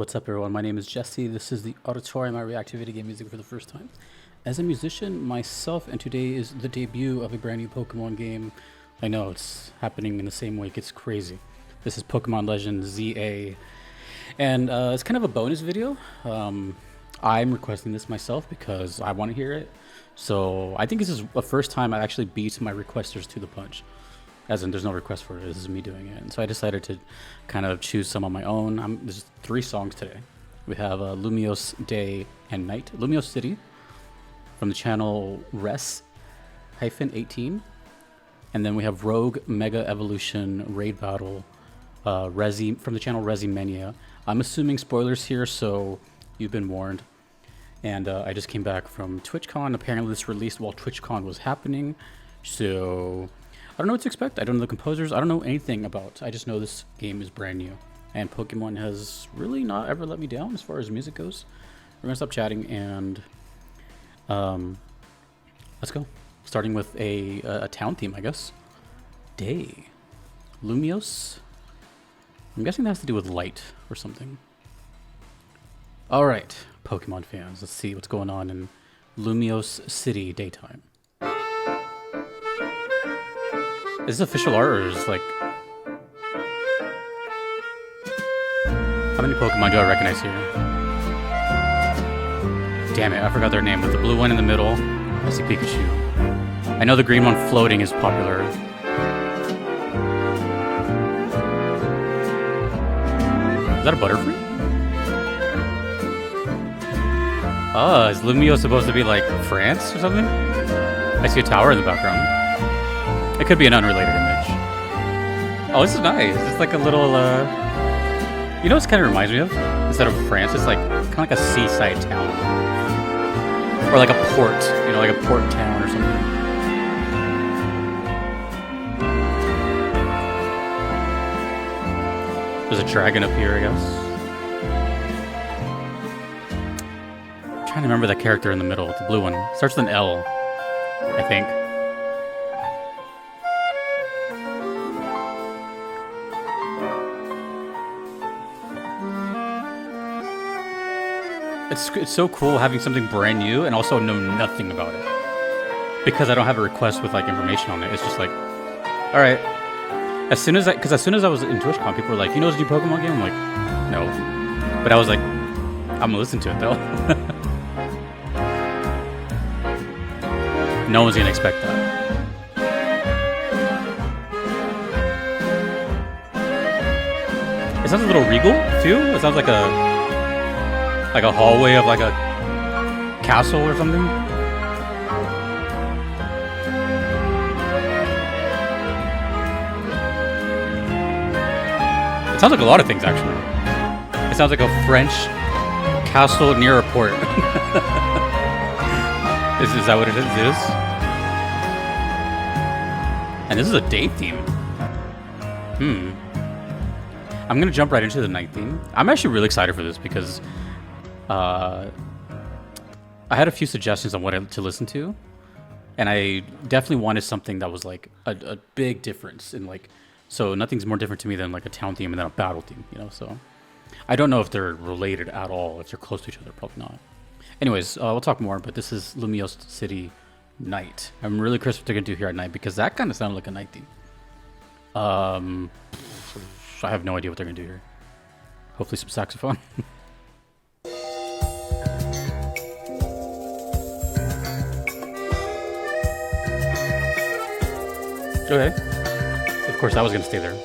What's up, everyone? My name is Jesse. This is the Auditorium. I react to video game music for the first time as a musician myself, and today is the debut of a brand new Pokemon game. I know it's happening in the same week. It's crazy. This is Pokemon Legends ZA, and it's kind of a bonus video. I'm requesting this myself because I want to hear it. So I think this is the first time I actually beat my requesters to the punch. As in, there's no request for it. This is me doing it. And so I decided to kind of choose some on my own. There's 3 songs today. We have Lumios Day and Night, Lumios City, from the channel Res-18. And then we have Rogue Mega Evolution Raid Battle, Resi, from the channel Resi Mania. I'm assuming spoilers here, so you've been warned. And I just came back from TwitchCon. Apparently this released while TwitchCon was happening. So I don't know what to expect. I don't know the composers. I don't know anything about. I just know this game is brand new. And Pokemon has really not ever let me down as far as music goes. We're going to stop chatting and let's go. Starting with a town theme, I guess. Day. Lumios. I'm guessing that has to do with light or something. All right, Pokemon fans. Let's see what's going on in Lumios City daytime. Is this official art or is like... How many Pokemon do I recognize here? Damn it, I forgot their name. With the blue one in the middle, I see Pikachu. I know the green one floating is popular. Is that a Butterfree? Oh, is Lumio supposed to be like France or something? I see a tower in the background. It could be an unrelated image. Oh, this is nice. It's like a little, you know what it kind of reminds me of? Instead of France, it's like kind of like a seaside town. Or like a port, you know, like a port town or something. There's a dragon up here, I guess. I'm trying to remember that character in the middle, the blue one. Starts with an L, I think. It's so cool having something brand new and also know nothing about it. Because I don't have a request with like information on it. It's just like, all right. As soon as I was in TwitchCon, people were like, you know this new Pokemon game? I'm like, no. But I was like, I'm gonna listen to it though. No one's gonna expect that. It sounds a little regal too. It sounds like a hallway of like a castle or something. It sounds like a lot of things, actually. It sounds like a French castle near a port. Is that what it is? And this is a day theme. I'm gonna jump right into the night theme. I'm actually really excited for this because I had a few suggestions on what to listen to, and I definitely wanted something that was like a big difference in like, so nothing's more different to me than like a town theme and then a battle theme, you know. So I don't know if they're related at all, if they're close to each other, probably not. Anyways, we'll talk more, but this is Lumios City Night. I'm really curious what they're gonna do here at night because that kind of sounded like a night theme. I have no idea what they're gonna do here. Hopefully some saxophone. Okay. Of course, I was gonna stay there.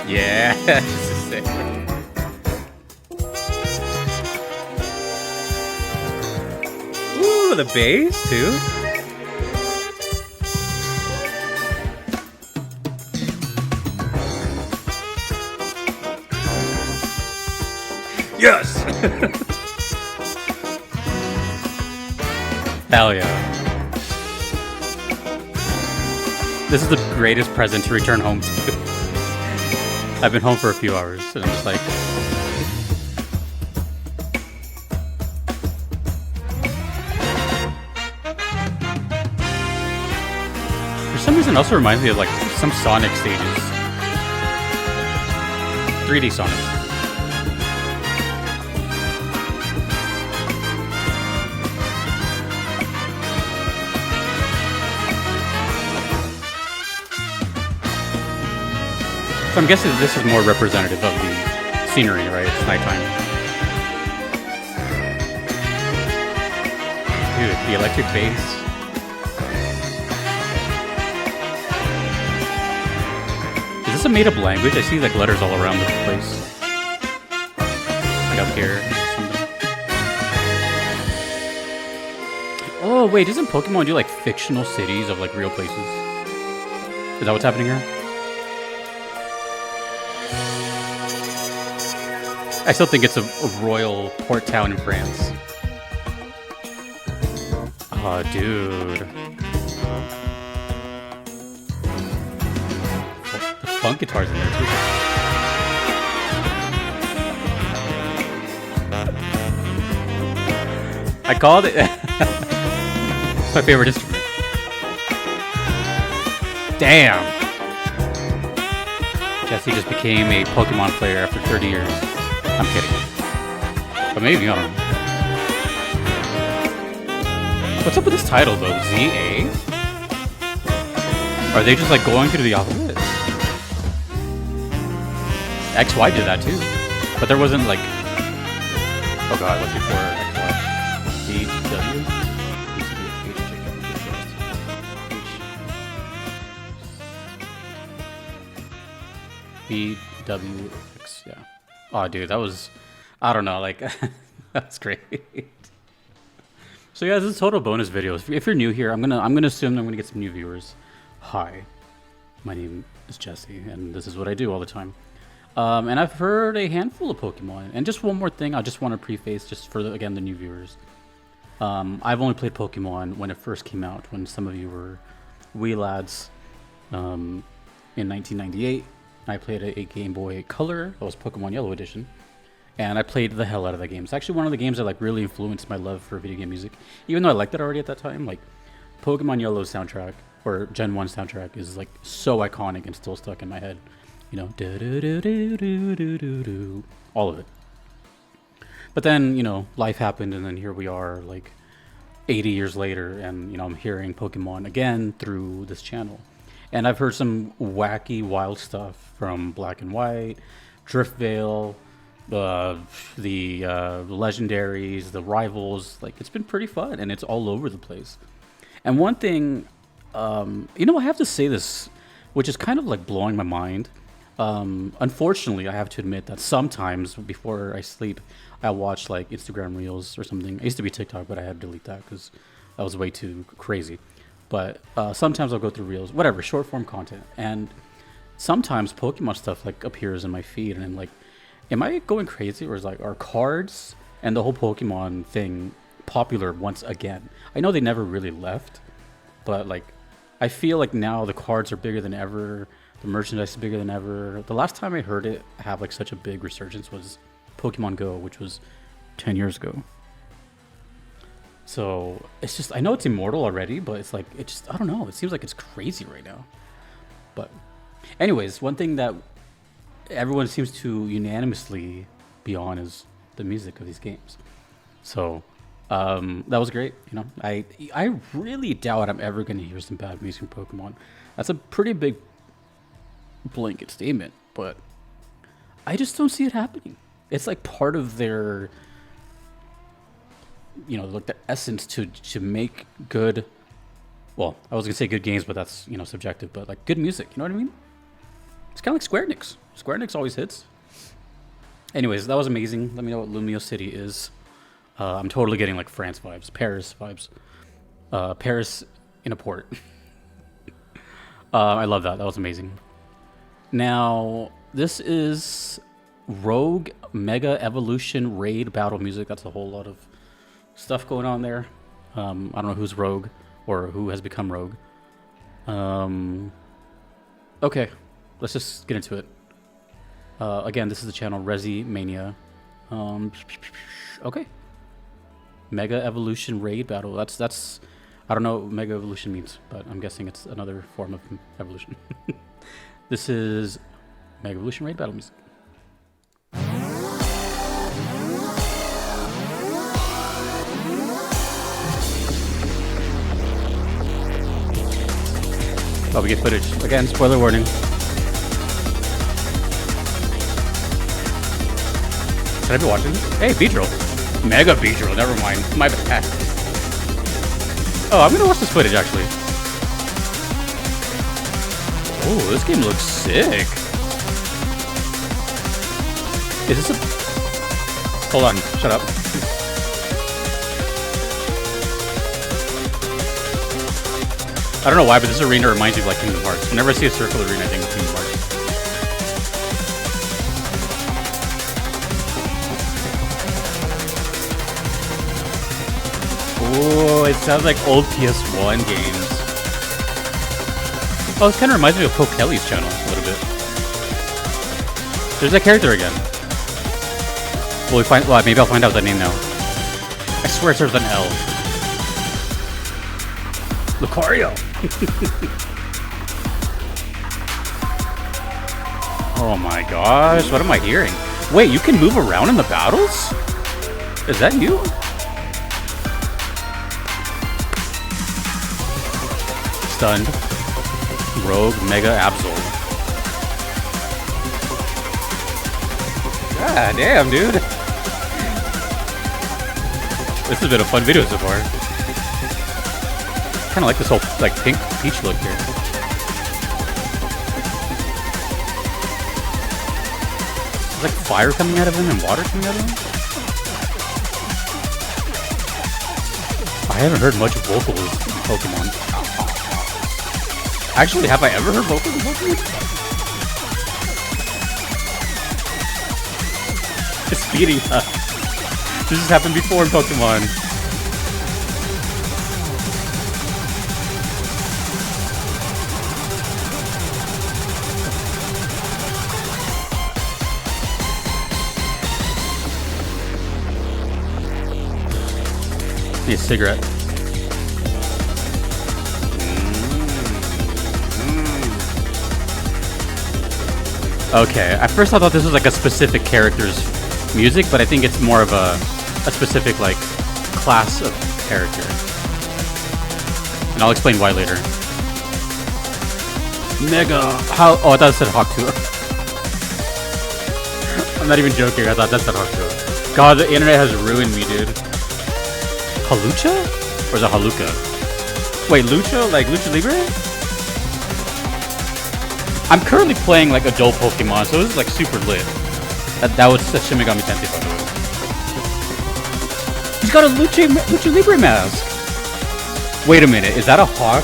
Yeah, this is sick. Ooh, the bass too. Yes. Hell yeah. This is the greatest present to return home to. I've been home for a few hours, and I'm just like... For some reason, it also reminds me of like some Sonic stages. 3D Sonic. So I'm guessing this is more representative of the scenery, right? It's nighttime. Dude, the electric bass. Is this a made-up language? I see like letters all around this place. Like up here. Oh wait, doesn't Pokemon do like fictional cities of like real places? Is that what's happening here? I still think it's a royal port town in France. Oh, dude. The funk guitar's in there, too. I called it. It's my favorite instrument. Damn. Jesse just became a Pokemon player after 30 years. I'm kidding. But maybe, I don't know. What's up with this title, though? ZA? Are they just, like, going through the alphabet? XY did that, too. But there wasn't, like... Oh, God, what's before XY? DW? BWX, yeah. Oh, dude, that was... I don't know, like... That's great. So yeah, this is a total bonus video. If you're new here, I'm gonna assume I'm gonna get some new viewers. Hi, my name is Jesse, and this is what I do all the time. And I've heard a handful of Pokemon. And just one more thing, I just want to preface, just for again the new viewers. I've only played Pokemon when it first came out, when some of you were wee lads. In 1998, I played a Game Boy Color. That was Pokemon Yellow Edition. And I played the hell out of that game. It's actually one of the games that like really influenced my love for video game music. Even though I liked it already at that time, like Pokemon Yellow's soundtrack or Gen 1 soundtrack is like so iconic and still stuck in my head. You know, all of it. But then, you know, life happened and then here we are like 80 years later and, you know, I'm hearing Pokemon again through this channel. And I've heard some wacky, wild stuff from Black and White, Driftvale, the legendaries, the rivals. Like, it's been pretty fun and it's all over the place. And one thing, you know, I have to say this, which is kind of like blowing my mind. Unfortunately, I have to admit that sometimes before I sleep, I watch like Instagram Reels or something. I used to be TikTok, but I had to delete that because that was way too crazy. But sometimes I'll go through Reels, whatever, short form content. And sometimes Pokemon stuff like appears in my feed and I'm like, am I going crazy, or is like are cards and the whole Pokemon thing popular once again? I know they never really left, but like I feel like now the cards are bigger than ever, the merchandise is bigger than ever. The last time I heard it have like such a big resurgence was Pokemon Go, which was 10 years ago. So it's just, I know it's immortal already, but it's like, it just, I don't know, it seems like it's crazy right now. But anyways, one thing that everyone seems to unanimously be on is the music of these games. So that was great. You know, I really doubt I'm ever going to hear some bad music from Pokemon. That's a pretty big blanket statement, but I just don't see it happening. It's like part of their, you know, like the essence to make good, well, I was gonna say good games, but that's, you know, subjective, but like good music, you know what I mean? It's kind of like Square Enix. Square Enix always hits. Anyways, that was amazing. Let me know what Lumiose City is. I'm totally getting like France vibes, Paris vibes. Paris in a port. I love that. That was amazing. Now, this is Rogue Mega Evolution Raid Battle Music. That's a whole lot of stuff going on there. I don't know who's Rogue or who has become Rogue. Okay, let's just get into it. Again, this is the channel Resi Mania. Okay. Mega Evolution Raid Battle. That's I don't know what Mega Evolution means, but I'm guessing it's another form of evolution. This is Mega Evolution Raid Battle Music. Oh, we get footage. Again, spoiler warning. Should I be watching this? Hey, Beedrill. Mega Beedrill, never mind. My bad. Oh, I'm gonna watch this footage, actually. Oh, this game looks sick. Is this a... Hold on, shut up. I don't know why, but this arena reminds me of like Kingdom Hearts. Whenever I see a circle arena, I think of Kingdom Hearts. Oh, it sounds like old PS1 games. Oh, this kind of reminds me of Poke Kelly's channel a little bit. There's that character again. Well, maybe I'll find out the name now. I swear it starts with an L. Lucario. Oh my gosh, what am I hearing? Wait, you can move around in the battles? Is that new? Stunned. Rogue Mega Absol. God damn, dude. This has been a fun video so far. Kind of like this whole like pink peach look here. There's like fire coming out of him and water coming out of him. I haven't heard much vocals in Pokemon. Actually, have I ever heard vocals in Pokemon? It's speeding up. This has happened before in Pokemon. Need a cigarette. Okay, at first I thought this was like a specific character's music, but I think it's more of a specific like class of character. And I'll explain why later. Mega! How? Oh, I thought it said Hawktua. I'm not even joking, I thought that said Hawktua. God, the internet has ruined me, dude. Halucha? Or is it Haluka? Wait, Lucha? Like Lucha Libre? I'm currently playing like adult Pokemon, so this is like super lit. That was Shin Megami Tensei, by the way. He's got a Lucha Libre mask! Wait a minute, is that a hawk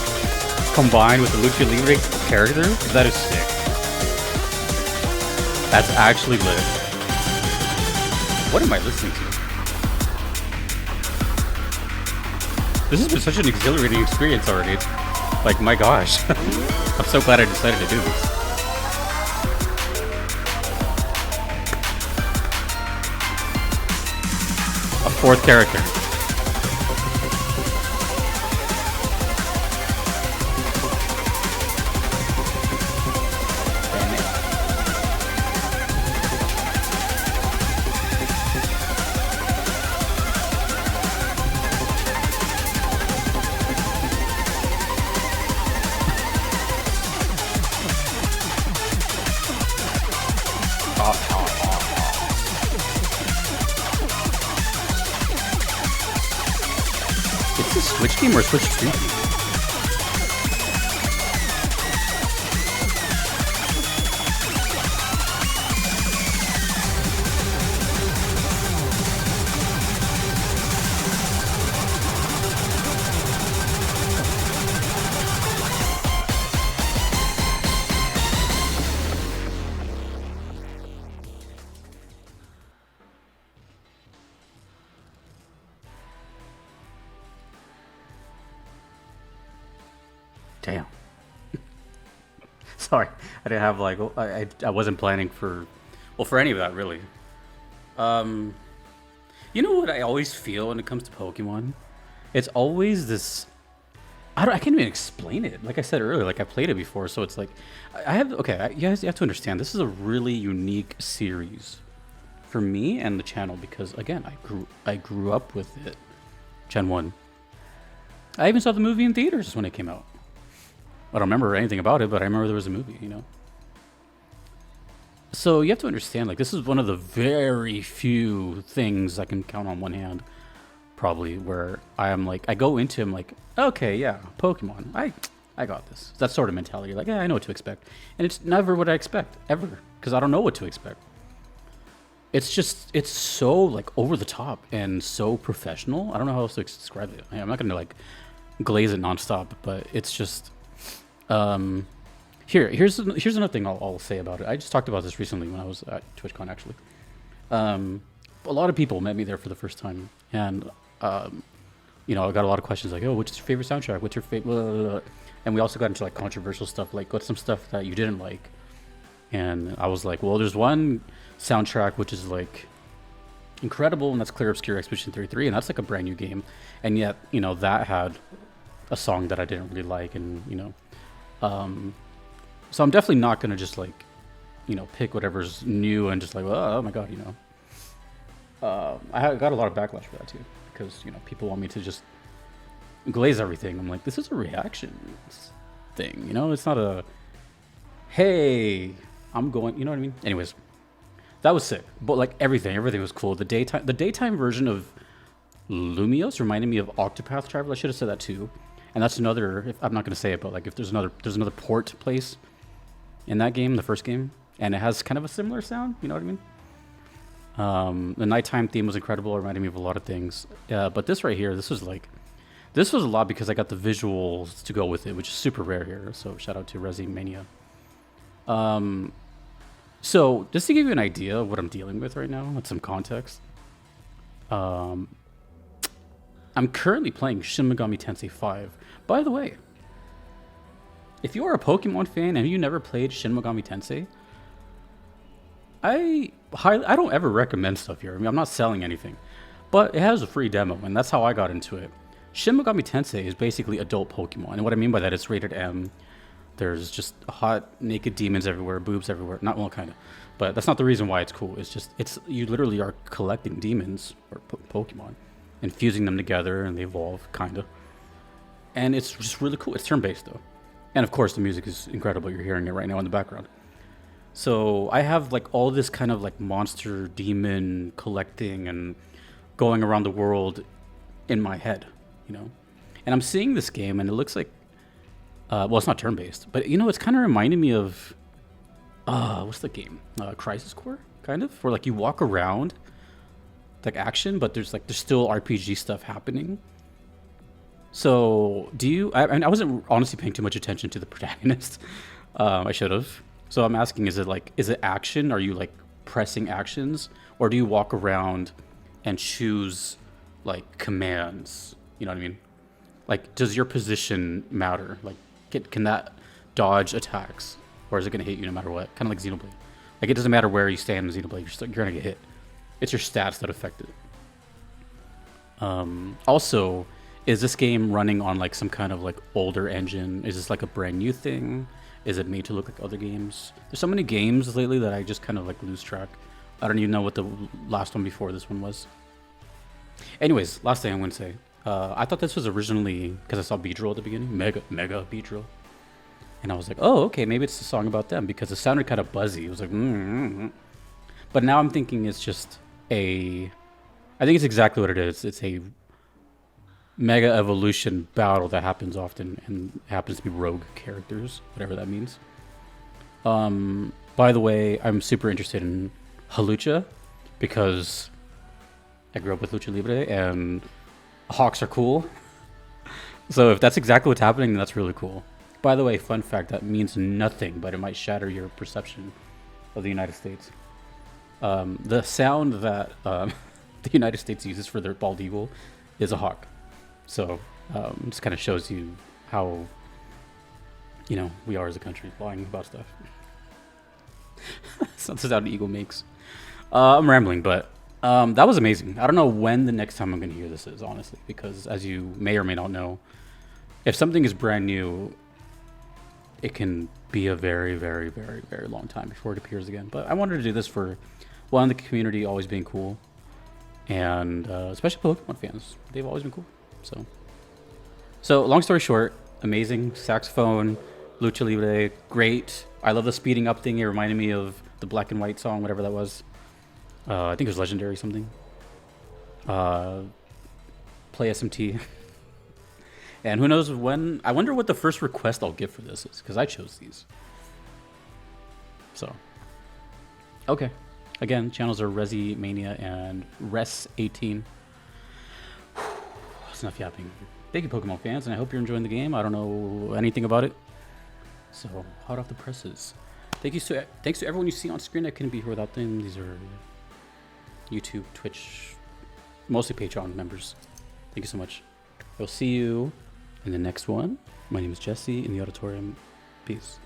combined with the Lucha Libre character? That is sick. That's actually lit. What am I listening to? This has been such an exhilarating experience already. It's like, my gosh. I'm so glad I decided to do this. A fourth character. It's a Switch game or a Switch 2 game? Damn. Sorry, I didn't have like I wasn't planning for any of that really. You know what I always feel when it comes to Pokemon? It's always this I can't even explain it. Like I said earlier, like I played it before, so it's like I have okay. You guys, you have to understand. This is a really unique series for me and the channel because again, I grew up with it. Gen 1. I even saw the movie in theaters when it came out. I don't remember anything about it, but I remember there was a movie, you know. So you have to understand, like, this is one of the very few things I can count on one hand, probably, where I am like, I go into him like, okay, yeah, Pokemon, I got this. That sort of mentality, like, yeah, I know what to expect. And it's never what I expect, ever, because I don't know what to expect. It's just, it's so, like, over the top and so professional. I don't know how else to describe it. I'm not going to, like, glaze it nonstop, but it's just, here's another thing I'll say about it. I just talked about this recently when I was at TwitchCon, actually. A lot of people met me there for the first time, and you know, I got a lot of questions like, "Oh, what's your favorite soundtrack? What's your favorite?" And we also got into like controversial stuff, like what's some stuff that you didn't like. And I was like, "Well, there's one soundtrack which is like incredible, and that's Clear Obscure Expedition 33, and that's like a brand new game, and yet you know that had a song that I didn't really like, and you know." So I'm definitely not going to just like, you know, pick whatever's new and just like, oh my God, you know. I got a lot of backlash for that too, because, you know, people want me to just glaze everything. I'm like, this is a reaction thing, you know? It's not a, hey, I'm going, you know what I mean? Anyways, that was sick. But like everything was cool. The daytime version of Lumios reminded me of Octopath Traveler. I should have said that too. And that's another, I'm not going to say it, but like if there's another port place in that game, the first game, and it has kind of a similar sound, you know what I mean? The nighttime theme was incredible. It reminded me of a lot of things. But this right here, this was a lot because I got the visuals to go with it, which is super rare here. So shout out to Resi Mania. So just to give you an idea of what I'm dealing with right now, with some context, I'm currently playing Shin Megami Tensei 5. By the way, if you are a Pokemon fan and you never played Shin Megami Tensei, I don't ever recommend stuff here. I mean, I'm not selling anything, but it has a free demo, and that's how I got into it. Shin Megami Tensei is basically adult Pokemon, and what I mean by that, it's rated M. There's just hot, naked demons everywhere, boobs everywhere. Not, well, kind of, but that's not the reason why it's cool. It's just, you literally are collecting demons or Pokemon and fusing them together, and they evolve, kind of. And it's just really cool. It's turn-based, though. And of course, the music is incredible. You're hearing it right now in the background. So I have like all this kind of like monster demon collecting and going around the world in my head, you know. And I'm seeing this game, and it looks like, well, it's not turn-based, but you know, it's kind of reminding me of, what's the game? Crisis Core, kind of, where like you walk around, like action, but there's still RPG stuff happening. So I wasn't honestly paying too much attention to the protagonist. I should have. So I'm asking, is it action? Are you like pressing actions, or do you walk around and choose like commands? You know what I mean? Like, does your position matter? Like, can that dodge attacks, or is it going to hit you no matter what? Kind of like Xenoblade. Like, it doesn't matter where you stand in Xenoblade, you're going to get hit. It's your stats that affect it. Also, is this game running on like some kind of like older engine? Is this like a brand new thing? Is it made to look like other games? There's so many games lately that I just kind of like lose track. I don't even know what the last one before this one was. Anyways, last thing I'm going to say. I thought this was originally, because I saw Beedrill at the beginning, Mega Beedrill. And I was like, oh, okay, maybe it's a song about them, because it sounded kind of buzzy. It was like, But now I'm thinking it's just I think it's exactly what it is. It's a Mega Evolution battle that happens often, and happens to be rogue characters, whatever that means. By the way, I'm super interested in Halucha, because I grew up with Lucha Libre, and hawks are cool. So if that's exactly what's happening, then that's really cool. By the way, fun fact, that means nothing, but it might shatter your perception of the United States. The sound that the United States uses for their bald eagle is a hawk. So just kind of shows you how, you know, we are as a country, lying about stuff. That's the sound an eagle makes. I'm rambling, but that was amazing. I don't know when the next time I'm going to hear this is, honestly, because as you may or may not know, if something is brand new, it can be a very, very, very, very long time before it appears again. But I wanted to do this for, one, the community always being cool, and especially Pokemon fans. They've always been cool. So long story short, amazing saxophone, Lucha Libre, great. I love the speeding up thing. It reminded me of the Black and White song, whatever that was. I think it was Legendary something. Play SMT. And who knows when. I wonder what the first request I'll get for this is, because I chose these. So, okay. Again, channels are Resi Mania and Res18. That's enough yapping. Thank you, Pokemon fans, and I hope you're enjoying the game. I don't know anything about it, so hot off the presses. Thanks to everyone you see on screen. I couldn't be here without them. These are YouTube, Twitch, mostly Patreon members. Thank you so much. I'll see you in the next one. My name is Jesse in the auditorium. Peace.